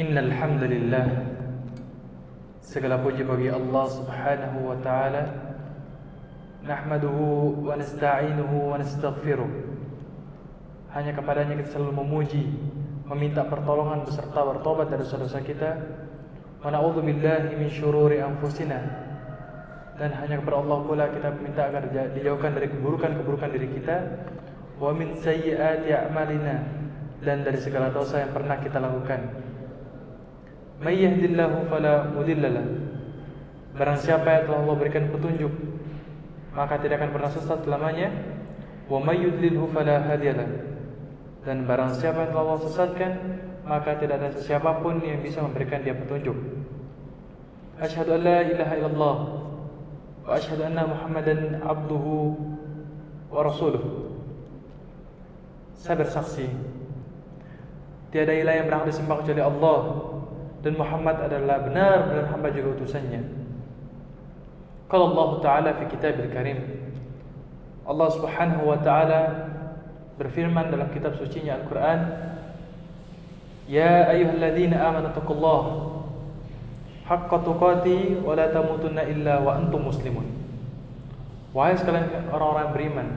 Innal hamdalillah, segala puji bagi Allah Subhanahu wa taala. Nahmaduhu wa nasta'inuhu wa nastaghfiruh. Hanya kepadanya kita selalu memuji, meminta pertolongan beserta bertobat dari dosa-dosa kita. Wa na'udzu billahi min syururi anfusina. Dan hanya kepada Allah pula kita minta agar dijauhkan dari keburukan-keburukan diri kita. Wa min sayyiati a'malina, dan dari segala dosa yang pernah kita lakukan. May yahdillahu fala mudhillalah. Barang siapa yang telah Allah berikan petunjuk, maka tidak akan pernah sesat selamanya. Wa may yudlilhu fala hadiyalah. Dan barang siapa yang telah Allah sesatkan, maka tidak ada siapapun yang bisa memberikan dia petunjuk. Asyhadu an la ilaha illallah wa asyhadu anna Muhammadan abduhu wa rasuluh. Saya bersaksi tiada ilah yang berhak disembah kecuali Allah, dan Muhammad adalah benar-benar hamba juga utusannya. Qala Allah Ta'ala fi kitabil karim. Allah Subhanahu wa ta'ala berfirman dalam kitab sucinya Al-Quran, Ya ayyuhalladzina amanu taqullaha haqqa tuqatih wa la tamutunna illa wa antum muslimun. Wahai sekalian orang-orang beriman,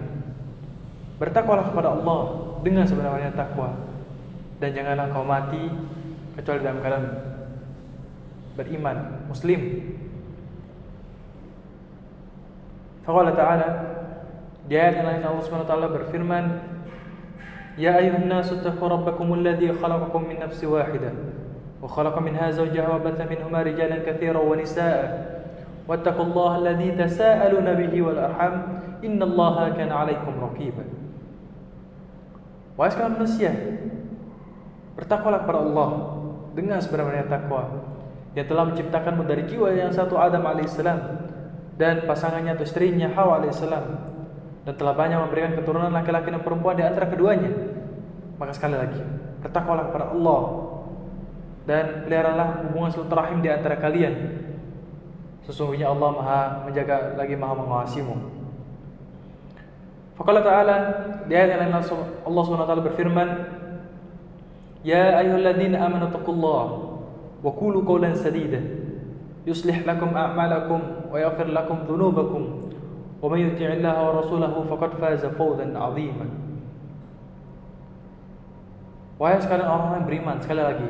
bertakwalah kepada Allah dengan sebenarnya takwa, dan janganlah kau mati kecuali dalam keadaan beriman, muslim. Faqala ta'ala, di ayat yang lain Allah Subhanahu wa ta'ala berfirman, Ya ayuhan nasu taqu rabbakumul ladzi khalaqakum min nafsin wahidah wa khalaqa minha zawjaha wa batha minhuma rijalan katsiran wa nisaa'a wattaqullaha alladzi tasaaluna bihi wal arham innallaha kana 'alaikum raqiba. Wahai sekalian manusia, bertakwalah kepada Allah dengan sebenarnya takwa, yang telah menciptakanmu dari jiwa yang satu, Adam alaihissalam, dan pasangannya atau istrinya Hawa alaihissalam, dan telah banyak memberikan keturunan laki-laki dan perempuan di antara keduanya. Maka sekali lagi, bertakwalah kepada Allah dan peliharalah hubungan silaturahim di antara kalian. Sesungguhnya Allah Maha menjaga lagi Maha mengawasimu. Faqala ta'ala, di ayat yang lain Allah SWT berfirman, Ya ayyuhalladzina amanu taqullaha wa qulu qawlan sadida yuslih lakum a'malakum wa yaghfir lakum dhunubakum wa may yuti'illaha wa rasulahu faqad faza fawzan 'azima. Wahai sekalian orang-orang yang beriman, sekali lagi,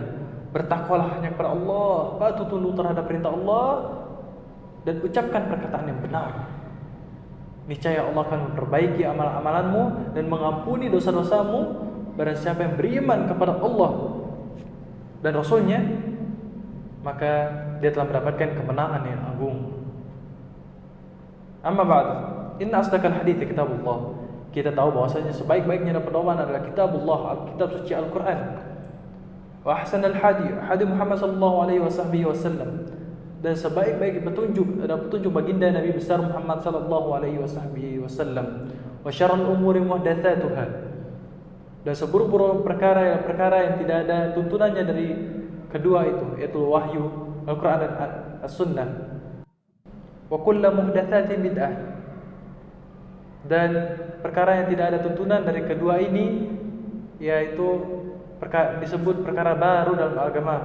bertakwalah hanya kepada Allah, patuh tunduk terhadap perintah Allah, dan ucapkan perkataan yang benar. Niscaya Allah akan memperbaiki amalan-amalanmu dan mengampuni dosa-dosamu barang siapa yang beriman kepada Allah dan Rasulnya, maka dia telah mendapatkan kemenangan yang agung. Amma ba'd, inna asdaqal hadithi kitabullah. Kita tahu bahwasanya sebaik-baiknya pedoman adalah kitabullah, kitab suci Al-Quran. Wa ahsanal hadi Muhammad sallallahu alaihi wasallam. Dan sebaik-baik petunjuk adalah petunjuk baginda Nabi besar Muhammad sallallahu alaihi wasallam. Wa syarrul umuri muhdatsatuha. Dan seburuk-buruk perkara yang tidak ada tuntunannya dari kedua itu, yaitu wahyu Al-Quran dan As-Sunnah. Wa kullu muhdatsatin bid'ah. Dan perkara yang tidak ada tuntunan dari kedua ini, yaitu disebut perkara baru dalam agama.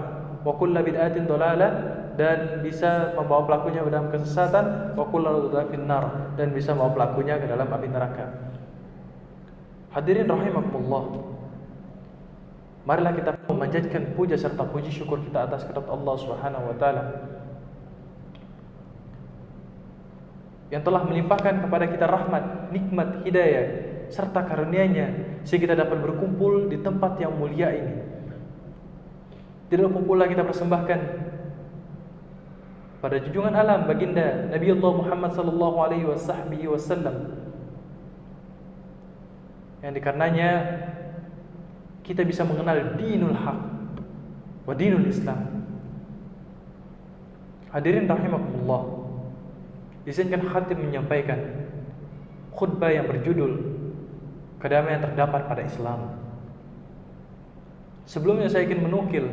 Wa kullu bid'atin dhalalah, dan bisa membawa pelakunya ke dalam kesesatan. Wa kullu dhalatin nar, dan bisa membawa pelakunya ke dalam api neraka. Hadirin rahimakumullah, marilah kita memanjatkan puja serta puji syukur kita atas kehadirat Allah Subhanahu wa taala yang telah melimpahkan kepada kita rahmat, nikmat, hidayah serta karunia-Nya sehingga kita dapat berkumpul di tempat yang mulia ini. Tidak lupa pula kita persembahkan pada junjungan alam baginda Nabi Allah Muhammad sallallahu alaihi wasallam, yang dikarenanya kita bisa mengenal dinul haq wa dinul Islam. Hadirin rahimakumullah, izinkan khatib menyampaikan khutbah yang berjudul Kedamaian terdapat pada Islam. Sebelumnya saya ingin menukil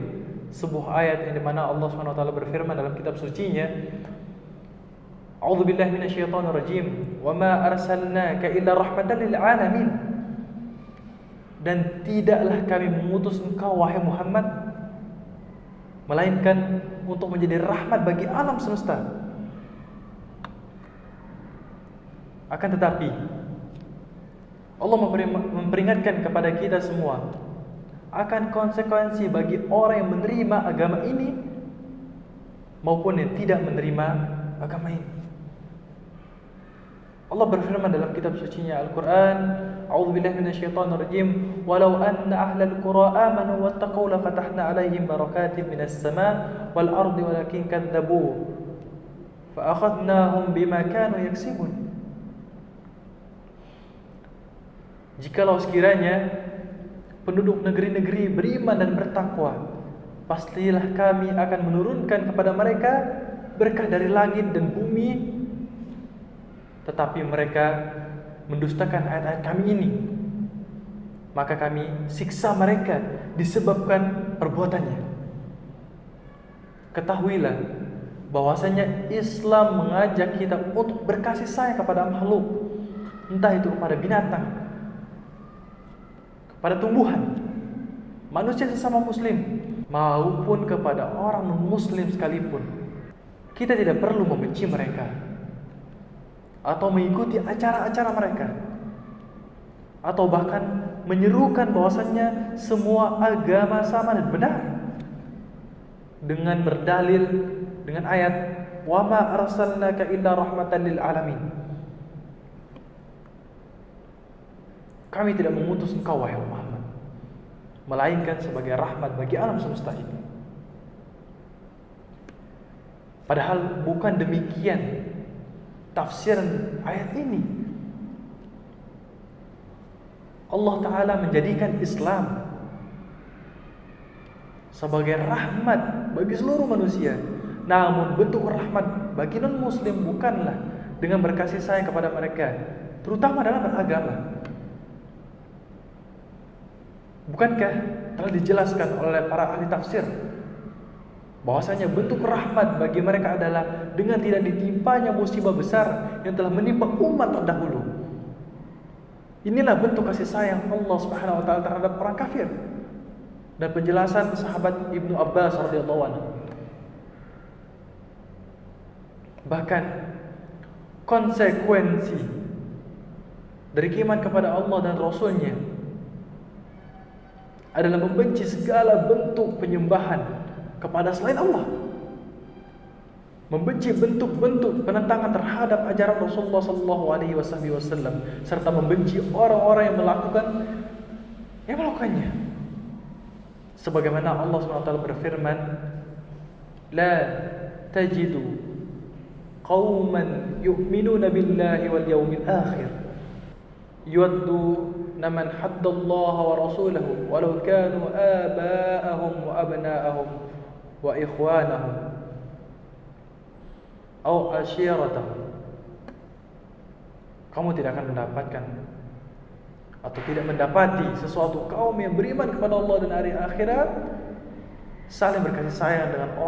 sebuah ayat yang dimana Allah SWT berfirman dalam kitab sucinya, A'udzubillahi minasyaitonirrajim, wa ma arsalnaka illa rahmatan lil alamin. Dan tidaklah kami mengutus engkau wahai Muhammad melainkan untuk menjadi rahmat bagi alam semesta. Akan tetapi Allah memperingatkan kepada kita semua akan konsekuensi bagi orang yang menerima agama ini maupun yang tidak menerima agama ini. Allah berfirman dalam kitab suci-Nya Al-Qur'an, "A'udzubillahi minasyaitonirrajim, walau anna ahlal qura amanu wattaqaw la fatahna 'alaihim barakatin minas sama' wal ardi walakin kadzdzabu fa akhadnahum bima kanu yaksibun." Jikalau sekiranya penduduk negeri-negeri beriman dan bertakwa, pastilah kami akan menurunkan kepada mereka berkah dari langit dan bumi. Tetapi mereka mendustakan ayat-ayat kami ini, maka kami siksa mereka disebabkan perbuatannya. Ketahuilah bahwasanya Islam mengajak kita untuk berkasih sayang kepada makhluk, entah itu kepada binatang, kepada tumbuhan, manusia sesama muslim, maupun kepada orang non-muslim sekalipun. Kita tidak perlu membenci mereka atau mengikuti acara-acara mereka, atau bahkan menyerukan bahwasannya semua agama sama dan benar dengan berdalil dengan ayat wa ma arsalnaka illa rahmatan lil alamin. Kami tidak mengutus engkau wahai Muhammad melainkan sebagai rahmat bagi alam semesta ini. Padahal bukan demikian tafsiran ayat ini. Allah Ta'ala menjadikan Islam sebagai rahmat bagi seluruh manusia. Namun bentuk rahmat bagi non-muslim bukanlah dengan berkasih sayang kepada mereka, terutama dalam beragama. Bukankah telah dijelaskan oleh para ahli tafsir bahwasanya bentuk rahmat bagi mereka adalah dengan tidak ditimpanya musibah besar yang telah menimpa umat terdahulu. Inilah bentuk kasih sayang Allah Subhanahu wa taala terhadap orang kafir. Dan penjelasan sahabat Ibnu Abbas radhiyallahu anhu. Bahkan konsekuensi dari iman kepada Allah dan Rasul-Nya adalah membenci segala bentuk penyembahan kepada selain Allah, membenci bentuk-bentuk penentangan terhadap ajaran Rasulullah SAW, serta membenci orang-orang yang melakukannya. Sebagaimana Allah SWT berfirman, "La tajidu qauman yu'minuna billahi wal yawmil akhir yuwadduna man haddallaha wa rasulahu walau kanu aba'ahum wa abna'ahum wa ikhwanahum aw ashiratahum." Kamu tidak akan mendapatkan atau tidak mendapati sesuatu kaum yang beriman kepada Allah dan hari akhirat saling berkasih sayang dengan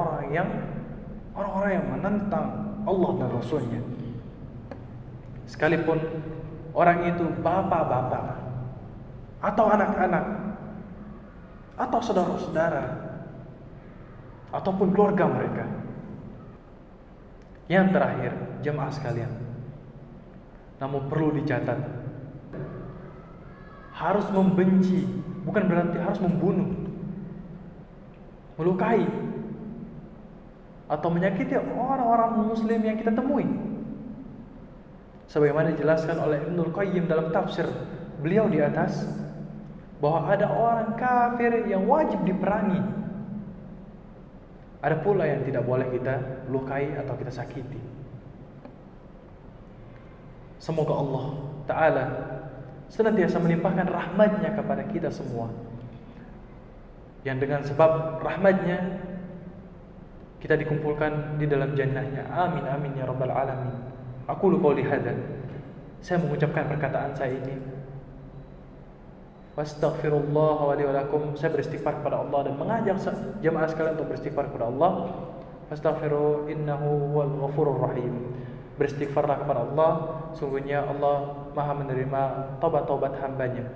orang-orang yang menentang Allah dan Rasul-Nya, sekalipun orang itu bapak-bapak atau anak-anak atau saudara-saudara ataupun keluarga mereka. Yang terakhir, jemaah sekalian, namun perlu dicatat, harus membenci bukan berarti harus membunuh, melukai atau menyakiti orang-orang muslim yang kita temui. Sebagaimana dijelaskan oleh Ibnul Qayyim dalam tafsir beliau di atas, bahwa ada orang kafir yang wajib diperangi, ada pula yang tidak boleh kita lukai atau kita sakiti. Semoga Allah Ta'ala senantiasa melimpahkan rahmat-Nya kepada kita semua, yang dengan sebab rahmat-Nya kita dikumpulkan di dalam jannah-Nya. Amin amin ya rabbal alamin. Aku qouli hadza, saya mengucapkan perkataan saya ini, wastaghfirullah wa li wa lakum, saya beristighfar kepada Allah dan mengajak jemaah sekalian untuk beristighfar kepada Allah. Fastaghfiru innahu huwal ghafurur rahim. Beristighfarlah kepada Allah, sungguhnya Allah Maha menerima taubat-taubat hamba-Nya.